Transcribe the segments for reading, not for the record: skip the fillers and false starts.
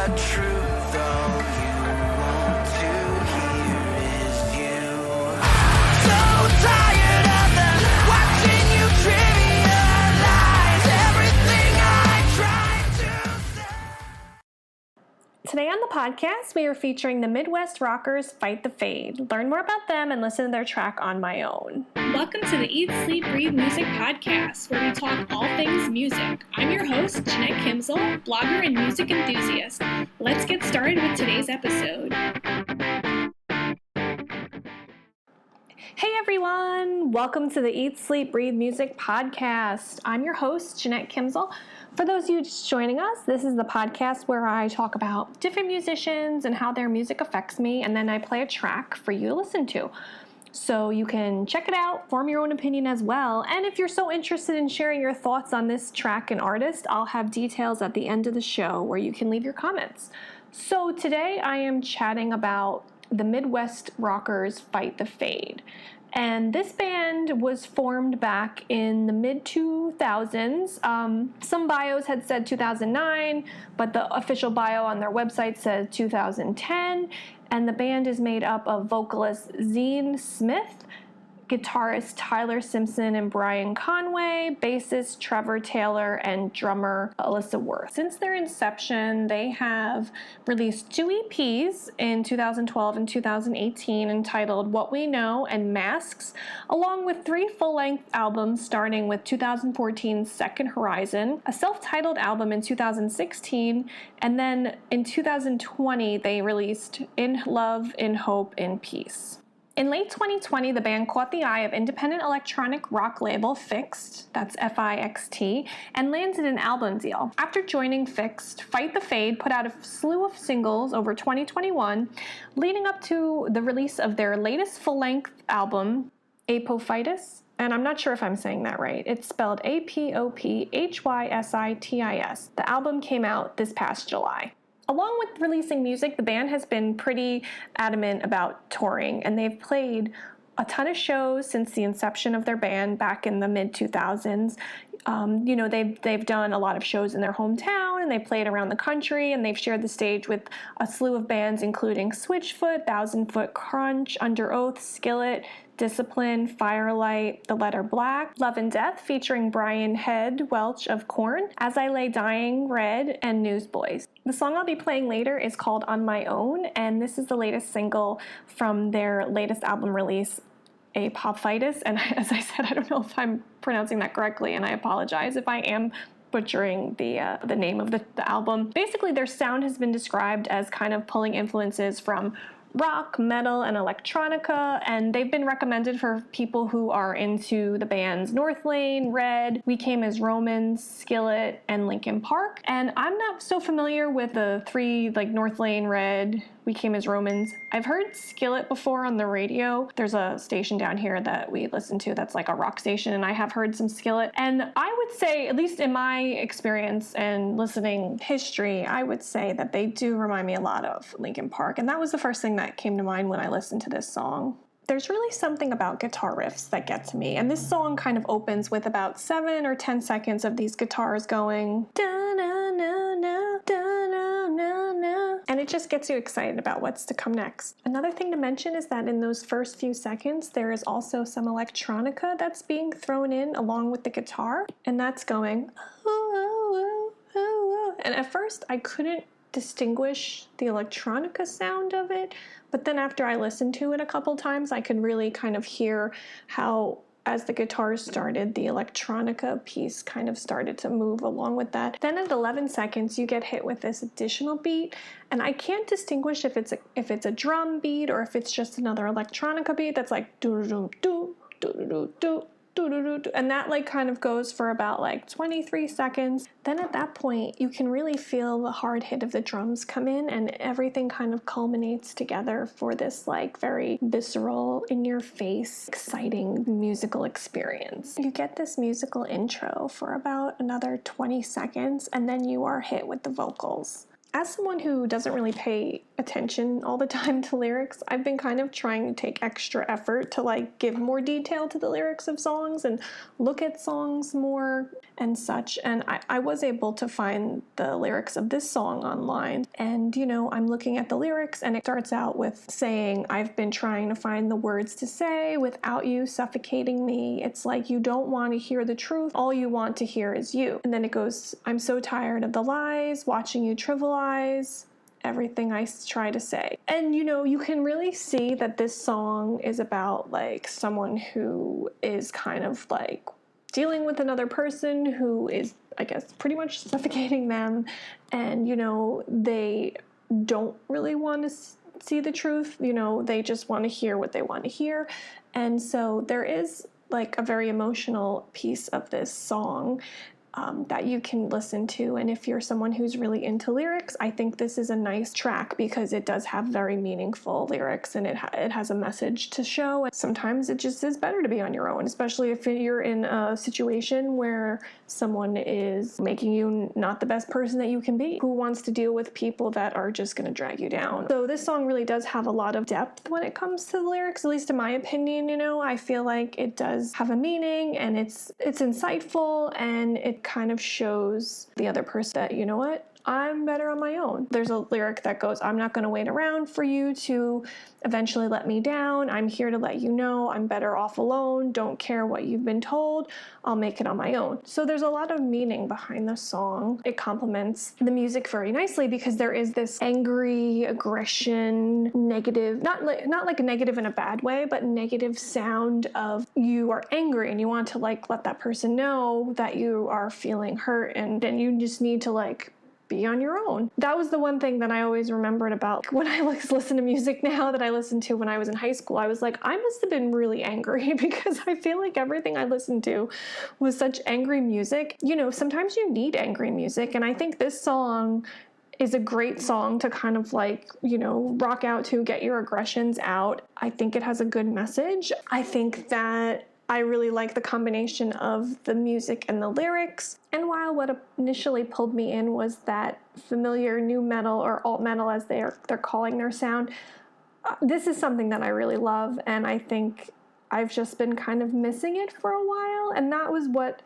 the truth, all you want to hear is you. So tired of them watching you trivialize everything I tried to say. Today on the podcast, we are featuring the Midwest rockers Fight the Fade. Learn more about them and listen to their track On My Own. Welcome to the Eat, Sleep, Breathe Music podcast, where we talk all things music. I'm your host, Jeanette Kimsel, blogger and music enthusiast. Let's get started with today's episode. Hey everyone! Welcome to the Eat, Sleep, Breathe Music podcast. I'm your host, Jeanette Kimsel. For those of you just joining us, this is the podcast where I talk about different musicians and how their music affects me, and then I play a track for you to listen to. So you can check it out, form your own opinion as well, and if you're so interested in sharing your thoughts on this track and artist, I'll have details at the end of the show where you can leave your comments. So today I am chatting about the Midwest rockers Fight the Fade. And this band was formed back in the mid-2000s. Some bios had said 2009, but the official bio on their website said 2010. And the band is made up of vocalist Zine Smith, guitarist Tyler Simpson and Brian Conway, bassist Trevor Taylor, and drummer Alyssa Worth. Since their inception, they have released 2 EPs in 2012 and 2018 entitled What We Know and Masks, along with 3 full-length albums starting with 2014's Second Horizon, a self-titled album in 2016, and then in 2020 they released In Love, In Hope, In Peace. In late 2020, the band caught the eye of independent electronic rock label Fixed, that's F-I-X-T, and landed an album deal. After joining Fixed, Fight the Fade put out a slew of singles over 2021, leading up to the release of their latest full-length album, Apophytis, and I'm not sure if I'm saying that right. It's spelled A-P-O-P-H-Y-S-I-T-I-S. The album came out this past July. Along with releasing music, the band has been pretty adamant about touring, and they've played a ton of shows since the inception of their band back in the mid-2000s. They've done a lot of shows in their hometown, and they played around the country, and they've shared the stage with a slew of bands, including Switchfoot, Thousand Foot Crunch, Under Oath, Skillet, Discipline, Firelight, The Letter Black, Love and Death featuring Brian Head Welch of Korn, As I Lay Dying, Red, and Newsboys. The song I'll be playing later is called On My Own, and this is the latest single from their latest album release, Apophytis. And as I said, I don't know if I'm pronouncing that correctly, and I apologize if I am butchering the name of the album. Basically, their sound has been described as kind of pulling influences from rock, metal, and electronica, and they've been recommended for people who are into the bands North Lane, Red, We Came as Romans, Skillet, and Linkin Park. And I'm not so familiar with the 3, like North Lane, Red, We Came as Romans. I've heard Skillet before on the radio. There's a station down here that we listen to that's like a rock station, and I have heard some Skillet. And I would say, at least in my experience and listening history, I would say that they do remind me a lot of Linkin Park. And that was the first thing that came to mind when I listened to this song. There's really something about guitar riffs that get to me, and this song kind of opens with about 7 or 10 seconds of these guitars going da-na-na-na, da-na-na-na, and it just gets you excited about what's to come next. Another thing to mention is that in those first few seconds, there is also some electronica that's being thrown in along with the guitar, and that's going ooh, ooh, ooh, ooh, ooh. And at first, I couldn't distinguish the electronica sound of it, but then after I listened to it a couple times, I could really kind of hear how, as the guitars started, the electronica piece kind of started to move along with that. Then at 11 seconds, you get hit with this additional beat, and I can't distinguish if it's a drum beat or if it's just another electronica beat that's like do-do-do, do-do-do-do, and that like kind of goes for about like 23 seconds. Then at that point, you can really feel the hard hit of the drums come in, and everything kind of culminates together for this like very visceral, in your face, exciting musical experience. You get this musical intro for about another 20 seconds, and then you are hit with the vocals. As someone who doesn't really pay attention all the time to lyrics, I've been kind of trying to take extra effort to like give more detail to the lyrics of songs and look at songs more and such. And I was able to find the lyrics of this song online. And, you know, I'm looking at the lyrics and it starts out with saying, I've been trying to find the words to say without you suffocating me. It's like you don't want to hear the truth. All you want to hear is you. And then it goes, I'm so tired of the lies, watching you trivialize everything I try to say. And you know, you can really see that this song is about like someone who is kind of like dealing with another person who is, I guess, pretty much suffocating them. And you know, they don't really want to see the truth. You know, they just want to hear what they want to hear. And so there is like a very emotional piece of this song that you can listen to. And if you're someone who's really into lyrics, I think this is a nice track because it does have very meaningful lyrics and it has a message to show. And sometimes it just is better to be on your own, especially if you're in a situation where someone is making you not the best person that you can be. Who wants to deal with people that are just going to drag you down? So this song really does have a lot of depth when it comes to the lyrics, at least in my opinion. You know, I feel like it does have a meaning and it's insightful and it kind of shows the other person that, you know what, I'm better on my own. There's a lyric that goes, I'm not going to wait around for you to eventually let me down. I'm here to let you know I'm better off alone. Don't care what you've been told. I'll make it on my own. So there's a lot of meaning behind the song. It complements the music very nicely because there is this angry, aggression, negative, not like a negative in a bad way, but negative sound of you are angry and you want to like let that person know that you are feeling hurt and then you just need to like be on your own. That was the one thing that I always remembered about when I listen to music now that I listened to when I was in high school. I was like, I must have been really angry because I feel like everything I listened to was such angry music. You know, sometimes you need angry music, and I think this song is a great song to kind of like, you know, rock out to, get your aggressions out. I think it has a good message. I think that I really like the combination of the music and the lyrics. And while what initially pulled me in was that familiar new metal or alt metal as they're calling their sound, this is something that I really love, and I think I've just been kind of missing it for a while, and that was what,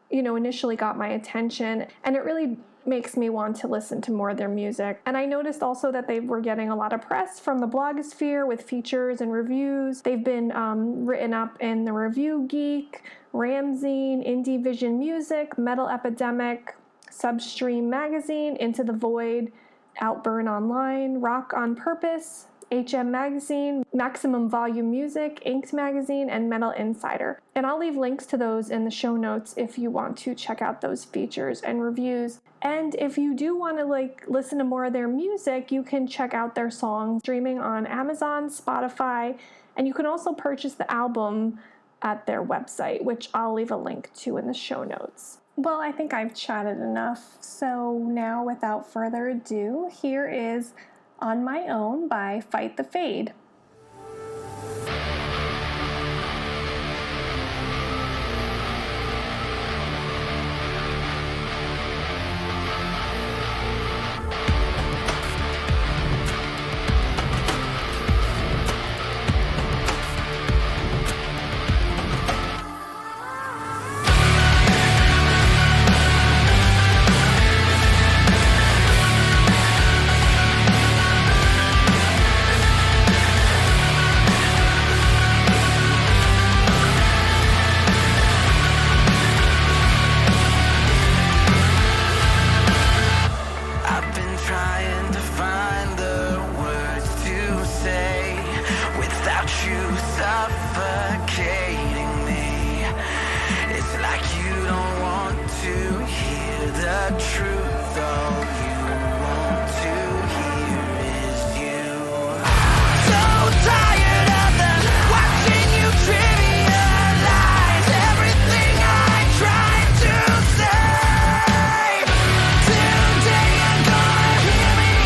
you know, initially got my attention, and it really makes me want to listen to more of their music. And I noticed also that they were getting a lot of press from the blogosphere with features and reviews. They've been written up in the Review Geek, Ramzine, Indie Vision Music, Metal Epidemic, Substream Magazine, Into the Void, Outburn Online, Rock on Purpose, HM Magazine, Maximum Volume Music, Inked Magazine, and Metal Insider. And I'll leave links to those in the show notes if you want to check out those features and reviews. And if you do want to like listen to more of their music, you can check out their songs streaming on Amazon, Spotify, and you can also purchase the album at their website, which I'll leave a link to in the show notes. Well, I think I've chatted enough, so now without further ado, here is On My Own by Fight the Fade. Today you're gonna hear me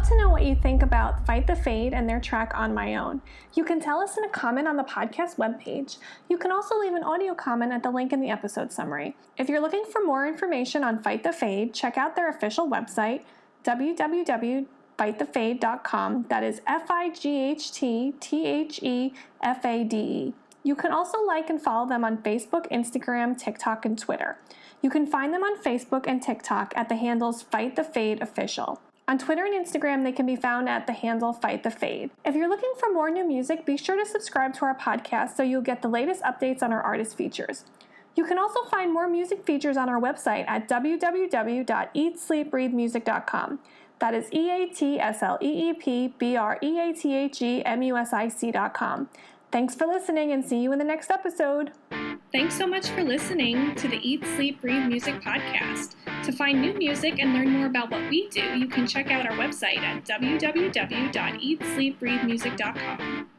to know what you think about Fight the Fade and their track On My Own. You can tell us in a comment on the podcast webpage. You can also leave an audio comment at the link in the episode summary. If you're looking for more information on Fight the Fade, check out their official website, www.fightthefade.com. That is FIGHTTHEFADE. You can also like and follow them on Facebook, Instagram, TikTok, and Twitter. You can find them on Facebook and TikTok at the handles Fight the Fade Official. On Twitter and Instagram, they can be found at the handle Fight the Fade. If you're looking for more new music, be sure to subscribe to our podcast so you'll get the latest updates on our artist features. You can also find more music features on our website at www.eatsleepbreathemusic.com. That is EATSLEEPBREATHEMUSIC.com. Thanks for listening and see you in the next episode. Thanks so much for listening to the Eat, Sleep, Breathe Music podcast. To find new music and learn more about what we do, you can check out our website at www.eatsleepbreathemusic.com.